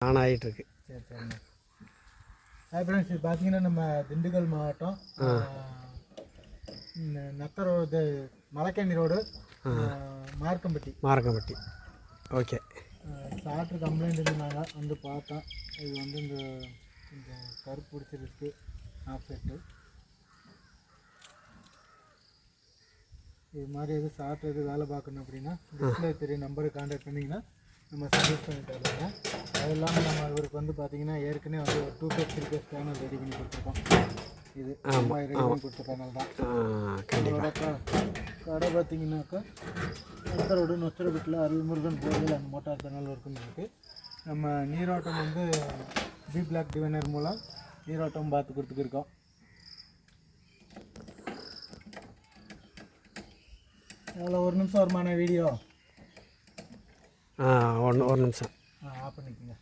On ஆகிட்டுருக்கு. சரி சரிண்ணா. ஃப்ரெண்ட்ஸ் இது பார்த்தீங்கன்னா நம்ம திண்டுக்கல் மாவட்டம் Natham road, Malaikanni road, Markampatti. Okay. Starter complaint இருந்தாங்க, வந்து பார்த்தோம். இது வந்து இந்த கருப்பு பிடிச்சிருக்கு ஆஃப் செட்டு. இது மாதிரி எதுவும் ஸ்டார்டர் எதுவும் வேலை பார்க்கணும் அப்படின்னா டிஸ்பிளே தெரிய நம்பருக்கு கான்டாக்ட் பண்ணிங்கன்னா நம்ம சர்வீஸ் பண்ணி தருவாங்க. அது இல்லாமல் நம்ம இவருக்கு வந்து பார்த்தீங்கன்னா ஏற்கனவே வந்து ஒரு 2 3 பேஸ் பேனல் ரெடி பண்ணி கொடுத்துருக்கோம். இது ரெடி பண்ணி கொடுத்த பேனல் தான். அதோட கடை பார்த்தீங்கன்னாக்கா நொச்சரோடு நொச்சரபட்டில் அருள்முருகன் போர்டில் அந்த மோட்டார் பேனல் ஒர்க்குன்னு இருக்குது. நம்ம நீரோட்டம் வந்து பி பிளாக் டிவைனர் மூலம் நீரோட்டம் பார்த்து கொடுத்துருக்கோம். அதில் ஒரு நிமிஷம் வருமான வீடியோ ஒரு நிமிஷம் ஆஃப் பண்ணிக்கோங்க.